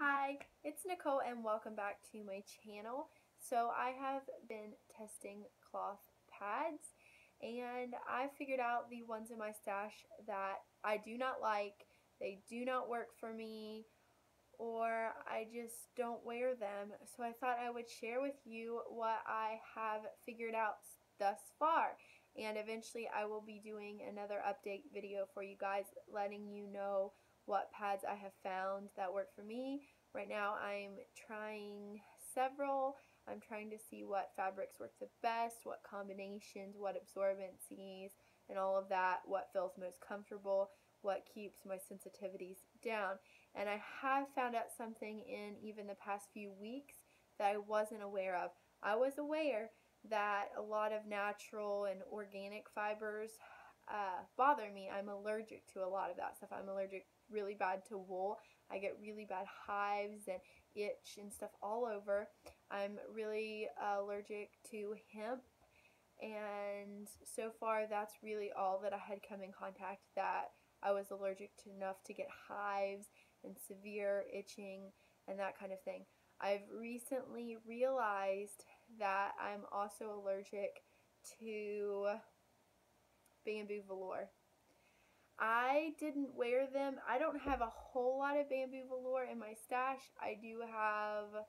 Hi, it's Nicole and welcome back to my channel. So I have been testing cloth pads and I figured out the ones in my stash that I do not like, they do not work for me, or I just don't wear them. So I thought I would share with you what I have figured out thus far. And eventually I will be doing another update video for you guys, letting you know what pads I have found that work for me. Right now I'm trying several. I'm trying to see what fabrics work the best, what combinations, what absorbencies, and all of that, what feels most comfortable, what keeps my sensitivities down. And I have found out something in even the past few weeks that I wasn't aware of. I was aware that a lot of natural and organic fibers bother me. I'm allergic to a lot of that stuff. I'm allergic really bad to wool. I get really bad hives and itch and stuff all over. I'm really allergic to hemp, and so far that's really all that I had come in contact that I was allergic to enough to get hives and severe itching and that kind of thing. I've recently realized that I'm also allergic to bamboo velour. I didn't wear them. I don't have a whole lot of bamboo velour in my stash. I do have,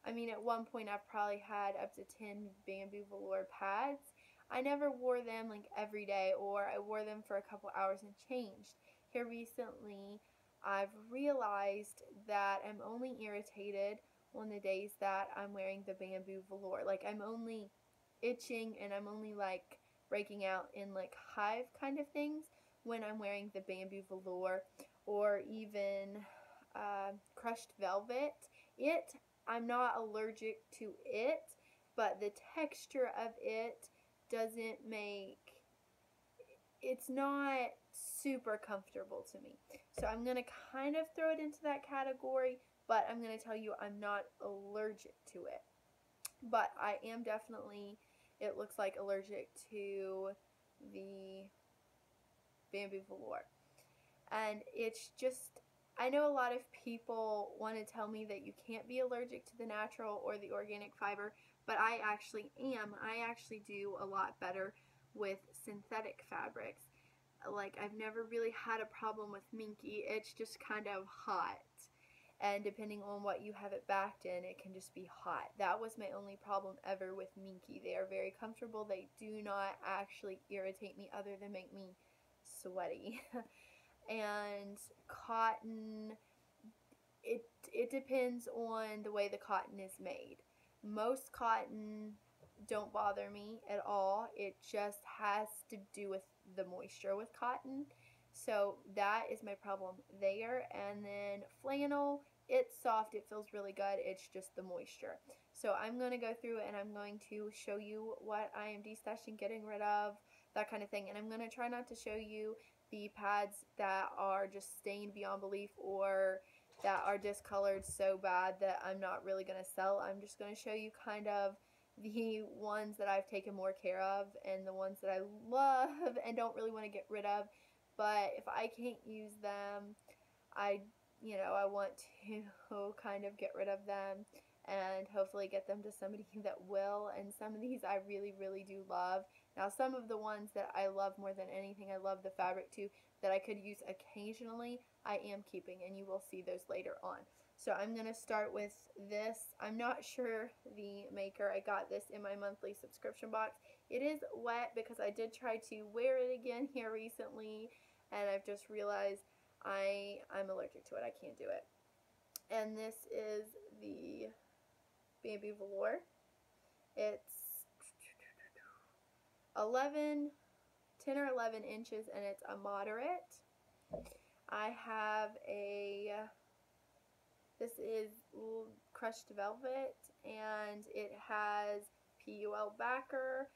at one point I probably had up to 10 bamboo velour pads. I never wore them like every day, or I wore them for a couple hours and changed. Here recently, I've realized that I'm only irritated on the days that I'm wearing the bamboo velour. Like, I'm only itching and I'm only like breaking out in like hive kind of things when I'm wearing the bamboo velour, or even crushed velvet. I'm not allergic to it, but the texture of it doesn't make, it's not super comfortable to me. So I'm going to kind of throw it into that category, but I'm going to tell you I'm not allergic to it. But I am definitely, it looks like, allergic to the bamboo velour. And it's just, I know a lot of people want to tell me that you can't be allergic to the natural or the organic fiber, but I actually am. I actually do a lot better with synthetic fabrics. Like, I've never really had a problem with minky. It's just kind of hot. And depending on what you have it backed in, it can just be hot. That was my only problem ever with minky. They are very comfortable. They do not actually irritate me other than make me sweaty. And cotton, it depends on the way the cotton is made. Most cotton don't bother me at all. It just has to do with the moisture with cotton. So that is my problem there. And then flannel, it's soft, it feels really good, it's just the moisture. So I'm going to go through and I'm going to show you what I am destashing, getting rid of, that kind of thing. And I'm going to try not to show you the pads that are just stained beyond belief, or that are discolored so bad that I'm not really going to sell. I'm just going to show you kind of the ones that I've taken more care of and the ones that I love and don't really want to get rid of. But if I can't use them, I want to kind of get rid of them and hopefully get them to somebody that will. And some of these I really, really do love. Now, some of the ones that I love more than anything, I love the fabric too, that I could use occasionally, I am keeping, and you will see those later on. So I'm going to start with this. I'm not sure the maker. I got this in my monthly subscription box. It is wet because I did try to wear it again here recently, and I've just realized I'm allergic to it. I can't do it. And this is the bamboo velour. It's 10 or 11 inches, and it's a moderate. I have this is crushed velvet, and it has PUL backer,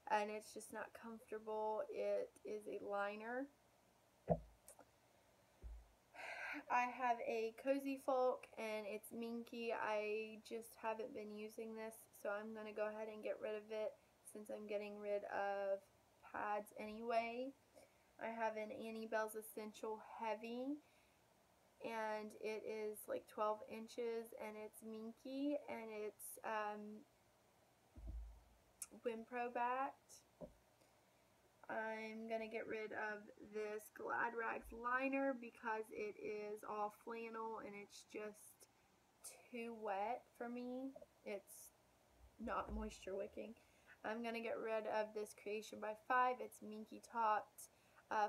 and it's just not comfortable. It is a liner. I have a Cozy Folk, and it's minky. I just haven't been using this, so I'm going to go ahead and get rid of it since I'm getting rid of pads anyway. I have an Annie Bell's Essential Heavy, and it is like 12 inches, and it's minky, and it's Wimpro backed. I'm going to get rid of this Glad Rags liner because it is all flannel and it's just too wet for me. It's not moisture wicking. I'm going to get rid of this Creation by 5. It's minky topped,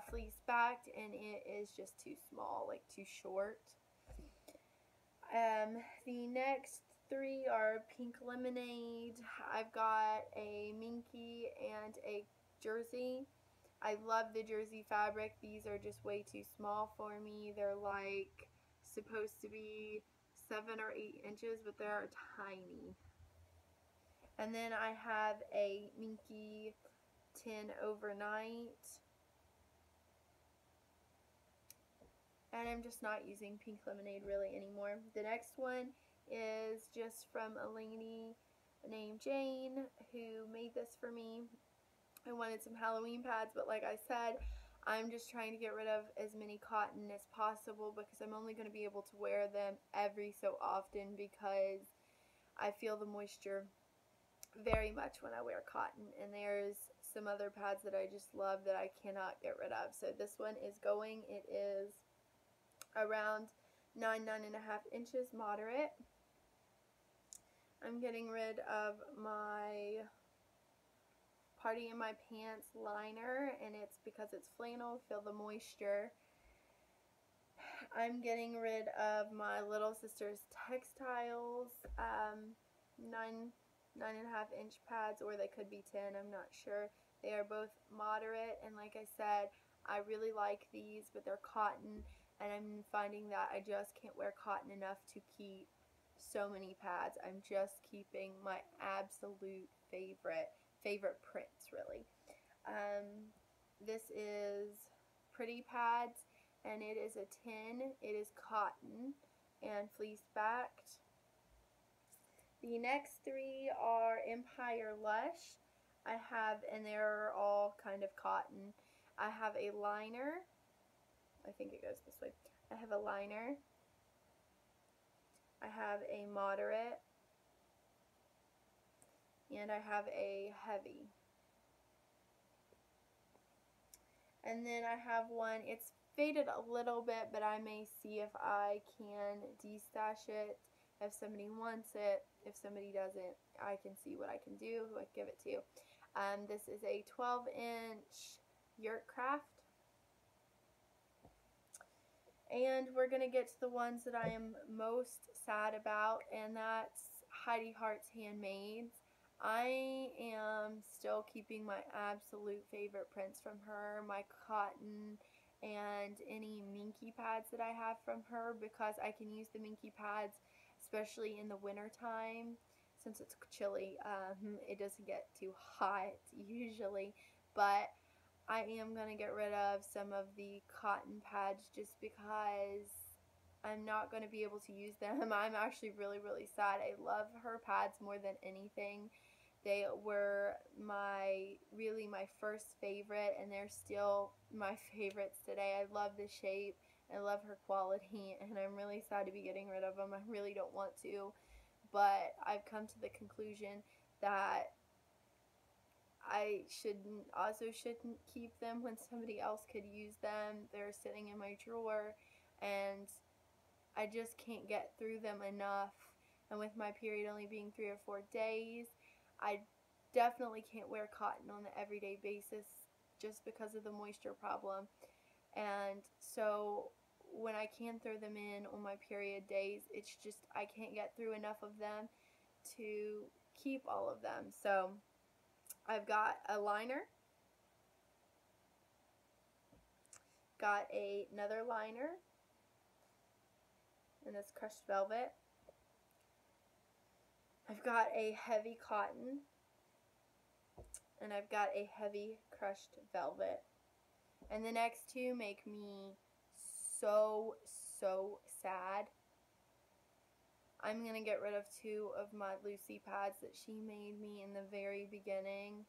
fleece backed, and it is just too small, like too short. The next 3 are Pink Lemonade. I've got a minky and a jersey. I love the jersey fabric. These are just way too small for me. They're like supposed to be 7 or 8 inches, but they're tiny. And then I have a minky 10 overnight. And I'm just not using Pink Lemonade really anymore. The next one is just from a lady named Jane who made this for me. I wanted some Halloween pads, but like I said, I'm just trying to get rid of as many cotton as possible because I'm only going to be able to wear them every so often because I feel the moisture very much when I wear cotton. And there's some other pads that I just love that I cannot get rid of. So this one is going. It is around 9.5 inches, moderate. I'm getting rid of my Party in My Pants liner, and it's because it's flannel. Feel the moisture. I'm getting rid of my Little Sisters textiles, 9.5 inch pads, or they could be 10, I'm not sure. They are both moderate, and like I said, I really like these, but they're cotton, and I'm finding that I just can't wear cotton enough to keep so many pads. I'm just keeping my absolute favorite prints, really. This is Pretty Pads, and it is a 10. It is cotton and fleece backed. The next 3 are Empire Lush. And they're all kind of cotton. I have a liner. I think it goes this way. I have a liner. I have a moderate. And I have a heavy. And then I have one, it's faded a little bit, but I may see if I can destash it if somebody wants it. If somebody doesn't, I can see what I can do, who I can give it to. This is a 12-inch yurt craft. And we're going to get to the ones that I am most sad about, and that's Heidi Hart's Handmaids. I am still keeping my absolute favorite prints from her, my cotton and any minky pads that I have from her, because I can use the minky pads especially in the winter time. Since it's chilly, it doesn't get too hot usually, but I am going to get rid of some of the cotton pads just because I'm not going to be able to use them. I'm actually really sad. I love her pads more than anything. They were really my first favorite, and they're still my favorites today. I love the shape, I love her quality, and I'm really sad to be getting rid of them. I really don't want to, but I've come to the conclusion that I shouldn't keep them when somebody else could use them. They're sitting in my drawer, and I just can't get through them enough. And with my period only being 3 or 4 days, I definitely can't wear cotton on an everyday basis just because of the moisture problem. And so when I can throw them in on my period days, it's just I can't get through enough of them to keep all of them. So I've got a liner, got another liner, and it's crushed velvet. I've got a heavy cotton, and I've got a heavy crushed velvet. And the next 2 make me so sad. I'm going to get rid of 2 of my Lucy pads that she made me in the very beginning.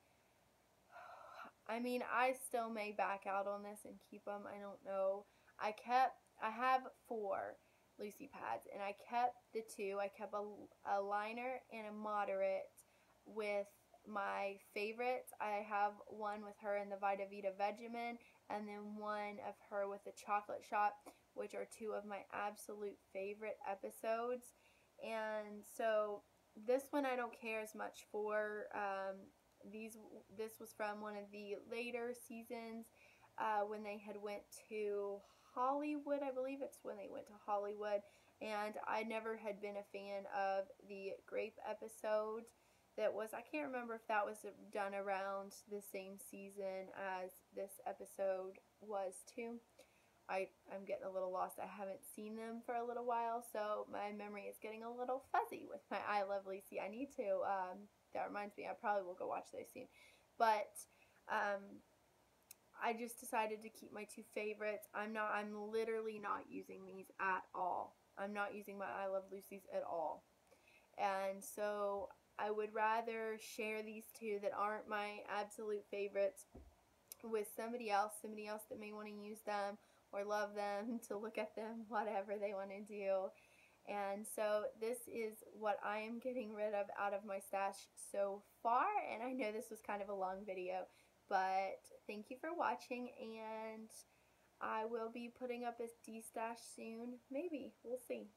I mean, I still may back out on this and keep them. I don't know. I have 4 Lucy pads, and I kept the two. I kept a liner and a moderate with my favorites. I have one with her in the Vita Vita Vegemin, and then one of her with the chocolate shot, which are two of my absolute favorite episodes. And so this one I don't care as much for. This was from one of the later seasons when they had went to Hollywood. I believe it's when they went to Hollywood, and I never had been a fan of the grape episode. That was, I can't remember if that was done around the same season as this episode was too. I'm getting a little lost. I haven't seen them for a little while, so my memory is getting a little fuzzy with my I Love Lucy. I need to, that reminds me, I probably will go watch those soon. But, I just decided to keep my two favorites. I'm literally not using these at all. I'm not using my I Love Lucy's at all. And so I would rather share these two that aren't my absolute favorites with somebody else that may want to use them or love them, to look at them, whatever they want to do. And so this is what I am getting rid of out of my stash so far. And I know this was kind of a long video, but thank you for watching, and I will be putting up a D-stash soon. Maybe. We'll see.